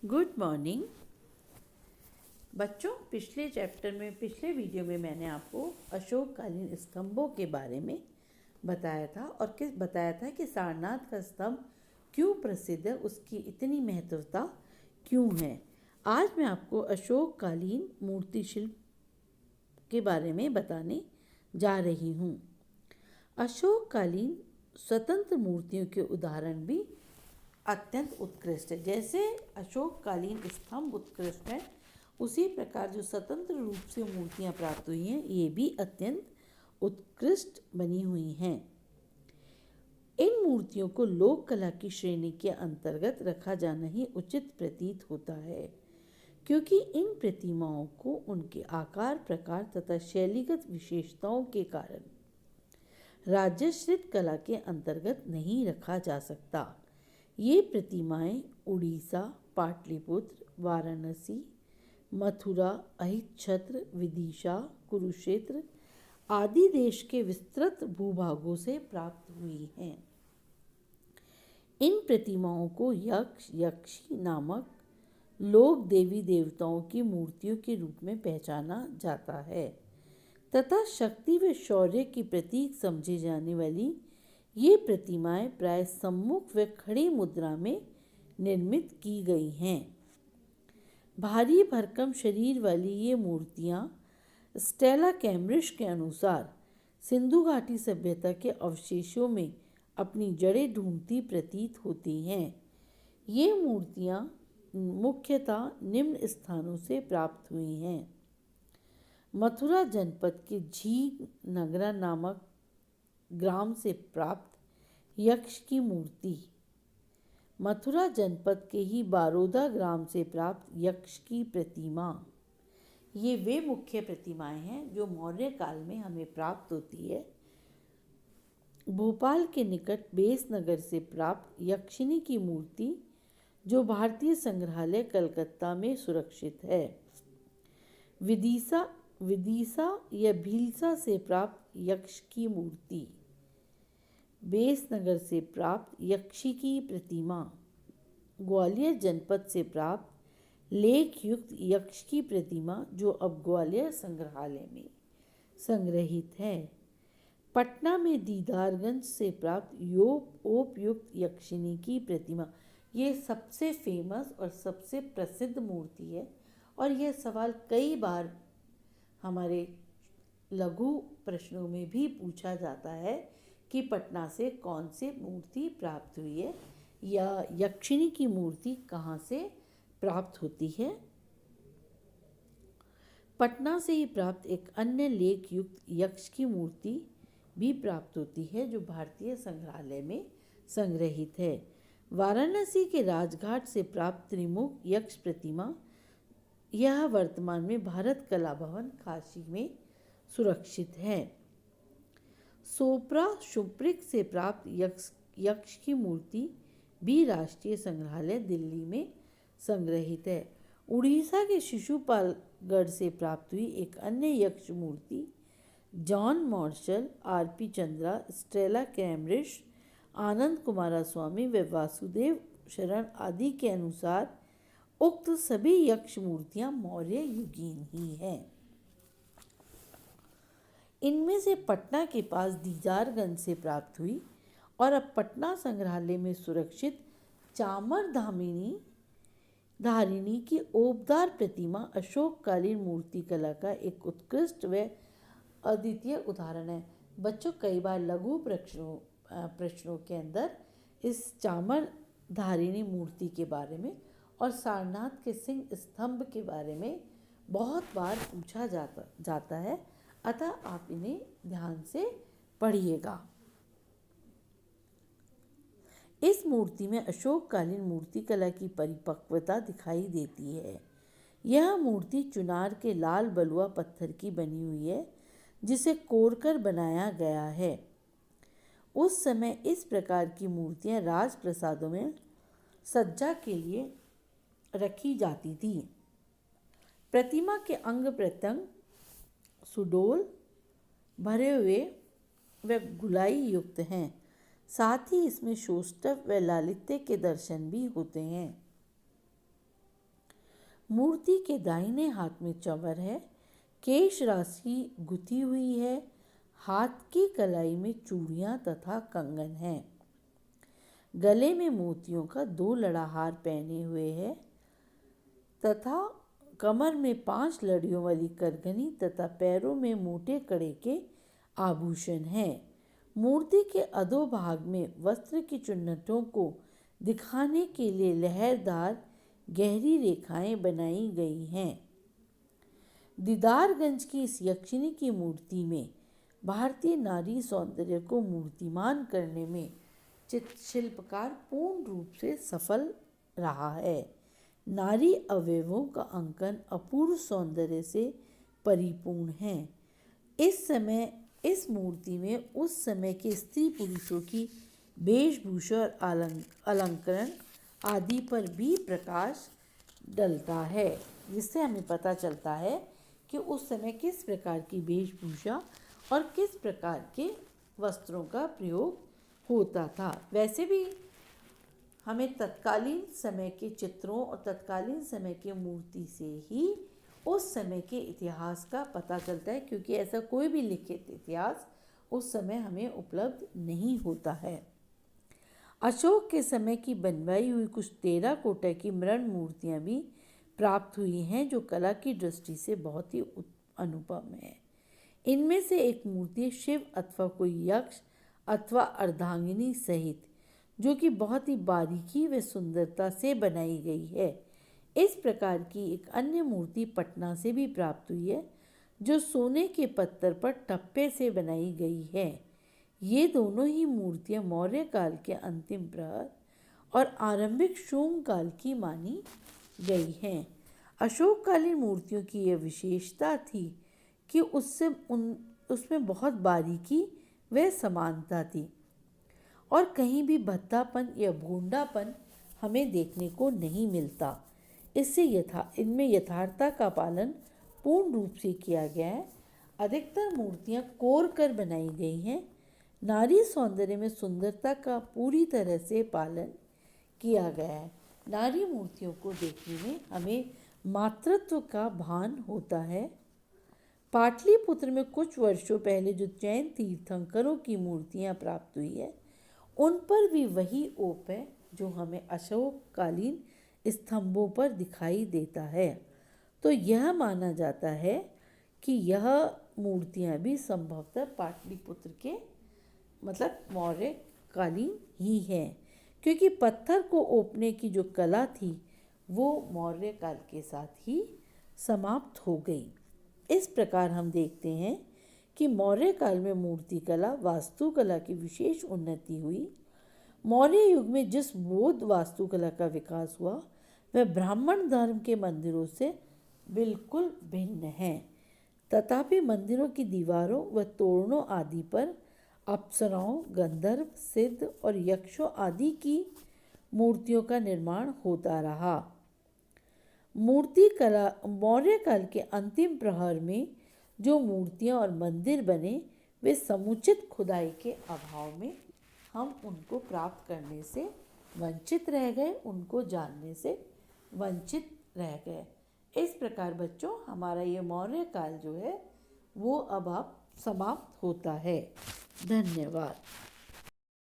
Good morning बच्चों। पिछले video में मैंने आपको अशोककालीन स्तंभों के बारे में बताया था और बताया था कि सारनाथ का स्तंभ क्यों प्रसिद्ध है, उसकी इतनी महत्वता क्यों है। आज मैं आपको अशोककालीन मूर्ति शिल्प के बारे में बताने जा रही हूँ। अशोककालीन स्वतंत्र मूर्तियों के उदाहरण भी अत्यंत उत्कृष्ट है। जैसे अशोककालीन स्तंभ उत्कृष्ट है, उसी प्रकार जो स्वतंत्र रूप से मूर्तियां प्राप्त हुई हैं, ये भी अत्यंत उत्कृष्ट बनी हुई हैं। इन मूर्तियों को लोक कला की श्रेणी के अंतर्गत रखा जाना ही उचित प्रतीत होता है, क्योंकि इन प्रतिमाओं को उनके आकार, प्रकार तथा शैलीगत विशेषताओं के कारण राजश्रित कला के अंतर्गत नहीं रखा जा सकता। ये प्रतिमाएं उड़ीसा, पाटलिपुत्र, वाराणसी, मथुरा, अहिच्छत्र, विदिशा, कुरुक्षेत्र आदि देश के विस्तृत भूभागों से प्राप्त हुई हैं। इन प्रतिमाओं को यक्ष, यक्षी नामक लोक देवी देवताओं की मूर्तियों के रूप में पहचाना जाता है तथा शक्ति व शौर्य की प्रतीक समझी जाने वाली ये प्रतिमाएं प्राय सम्मुख व खड़ी मुद्रा में निर्मित की गई हैं। भारी भरकम शरीर वाली ये मूर्तियां स्टेला कैम्ब्रिज के अनुसार सिंधु घाटी सभ्यता के अवशेषों में अपनी जड़ें ढूंढती प्रतीत होती हैं। ये मूर्तियां मुख्यतः निम्न स्थानों से प्राप्त हुई हैं। मथुरा जनपद के झींग नगरा नामक ग्राम से प्राप्त यक्ष की मूर्ति, मथुरा जनपद के ही बारोदा ग्राम से प्राप्त यक्ष की प्रतिमा, ये वे मुख्य प्रतिमाएं हैं जो मौर्य काल में हमें प्राप्त होती है। भोपाल के निकट बेस नगर से प्राप्त यक्षिनी की मूर्ति जो भारतीय संग्रहालय कलकत्ता में सुरक्षित है। विदिशा या भीलसा से प्राप्त यक्ष की मूर्ति, बेस नगर से प्राप्त यक्षी की प्रतिमा, ग्वालियर जनपद से प्राप्त लेख युक्त यक्ष की प्रतिमा जो अब ग्वालियर संग्रहालय में संग्रहित है। पटना में दीदारगंज से प्राप्त ओप युक्त यक्षिनी की प्रतिमा, ये सबसे फेमस और सबसे प्रसिद्ध मूर्ति है और यह सवाल कई बार हमारे लघु प्रश्नों में भी पूछा जाता है कि पटना से कौन सी मूर्ति प्राप्त हुई है या यक्षिनी की मूर्ति कहाँ से प्राप्त होती है। पटना से ही प्राप्त एक अन्य लेख युक्त यक्ष की मूर्ति भी प्राप्त होती है जो भारतीय संग्रहालय में संग्रहित है। वाराणसी के राजघाट से प्राप्त त्रिमुख यक्ष प्रतिमा, यह वर्तमान में भारत कला भवन काशी में सुरक्षित है। सोप्रा शुप्रिक से प्राप्त यक्ष की मूर्ति भी राष्ट्रीय संग्रहालय दिल्ली में संग्रहित है। उड़ीसा के शिशुपालगढ़ से प्राप्त हुई एक अन्य यक्ष मूर्ति John Marshall, R P. Chandra, Stella Cambridge, Ananda Coomaraswamy व वासुदेव शरण आदि के अनुसार उक्त सभी यक्ष मूर्तियां मौर्य युगीन ही हैं। इनमें से पटना के पास दीदारगंज से प्राप्त हुई और अब पटना संग्रहालय में सुरक्षित चामर धारिणी की ओपदार प्रतिमा अशोककालीन मूर्ति कला का एक उत्कृष्ट व अद्वितीय उदाहरण है। बच्चों, कई बार लघु प्रश्नों के अंदर इस चामर धारिणी मूर्ति के बारे में और सारनाथ के सिंह स्तंभ के बारे में बहुत बार पूछा जाता है, अतः आप इन्हें ध्यान से पढ़िएगा। इस मूर्ति में अशोककालीन मूर्ति कला की परिपक्वता दिखाई देती है। यह मूर्ति चुनार के लाल बलुआ पत्थर की बनी हुई है जिसे कोरकर बनाया गया है। उस समय इस प्रकार की मूर्तियां राजप्रसादों में सज्जा के लिए रखी जाती थी। प्रतिमा के अंग प्रत्यंग सुडोल, भरे हुए व गुलाई युक्त हैं। साथ ही इसमें शोष्ठव व लालित्य के दर्शन भी होते हैं। मूर्ति के दाहिने हाथ में चंवर है, केश राशि गुथी हुई है, हाथ की कलाई में चूड़ियाँ तथा कंगन हैं। गले में मोतियों का 2 लड़ा हार पहने हुए है तथा कमर में 5 लड़ियों वाली करघनी तथा पैरों में मोटे कड़े के आभूषण हैं। मूर्ति के अधोभाग में वस्त्र की चुन्नटों को दिखाने के लिए लहरदार गहरी रेखाएं बनाई गई हैं। दीदारगंज की इस यक्षिणी की मूर्ति में भारतीय नारी सौंदर्य को मूर्तिमान करने में चित्रशिल्पकार पूर्ण रूप से सफल रहा है। नारी अवयवों का अंकन अपूर्व सौंदर्य से परिपूर्ण है। इस समय इस मूर्ति में उस समय के स्त्री पुरुषों की वेशभूषा और अलंकरण आदि पर भी प्रकाश डलता है, जिससे हमें पता चलता है कि उस समय किस प्रकार की वेशभूषा और किस प्रकार के वस्त्रों का प्रयोग होता था। वैसे भी हमें तत्कालीन समय के चित्रों और तत्कालीन समय के मूर्ति से ही उस समय के इतिहास का पता चलता है, क्योंकि ऐसा कोई भी लिखित इतिहास उस समय हमें उपलब्ध नहीं होता है। अशोक के समय की बनवाई हुई कुछ टेराकोटा की मृण मूर्तियाँ भी प्राप्त हुई हैं, जो कला की दृष्टि से बहुत ही अनुपम है। इनमें से एक मूर्ति शिव अथवा कोई यक्ष अथवा अर्धांगिनी सहित, जो कि बहुत ही बारीकी व सुंदरता से बनाई गई है। इस प्रकार की एक अन्य मूर्ति पटना से भी प्राप्त हुई है, जो सोने के पत्थर पर टप्पे से बनाई गई है। ये दोनों ही मूर्तियां मौर्य काल के अंतिम प्रहर और आरंभिक शोंग काल की मानी गई हैं। अशोककालीन मूर्तियों की यह विशेषता थी कि उसमें बहुत बारीकी व समानता थी और कहीं भी भद्दापन या भोंडापन हमें देखने को नहीं मिलता। इससे इनमें यथार्थता का पालन पूर्ण रूप से किया गया है। अधिकतर मूर्तियां कोर कर बनाई गई हैं। नारी सौंदर्य में सुंदरता का पूरी तरह से पालन किया गया है। नारी मूर्तियों को देखने में हमें मातृत्व का भान होता है। पाटलिपुत्र में कुछ वर्षों पहले जो जैन तीर्थंकरों की मूर्तियां प्राप्त हुई है, उन पर भी वही ओप है जो हमें अशोककालीन स्तंभों पर दिखाई देता है। तो यह माना जाता है कि यह मूर्तियां भी संभवतः पाटलिपुत्र के मौर्य कालीन ही हैं, क्योंकि पत्थर को ओपने की जो कला थी वो मौर्य काल के साथ ही समाप्त हो गई। इस प्रकार हम देखते हैं कि मौर्य काल में मूर्ति कला वास्तुकला की विशेष उन्नति हुई। मौर्य युग में जिस बौद्ध वास्तुकला का विकास हुआ वह ब्राह्मण धर्म के मंदिरों से बिल्कुल भिन्न है। तथापि मंदिरों की दीवारों व तोरणों आदि पर अप्सराओं, गंधर्व, सिद्ध और यक्षों आदि की मूर्तियों का निर्माण होता रहा। मूर्ति कला मौर्य काल के अंतिम प्रहर में जो मूर्तियां और मंदिर बने वे समुचित खुदाई के अभाव में हम उनको प्राप्त करने से वंचित रह गए, उनको जानने से वंचित रह गए। इस प्रकार बच्चों हमारा ये मौर्य काल जो है वो अब समाप्त होता है। धन्यवाद।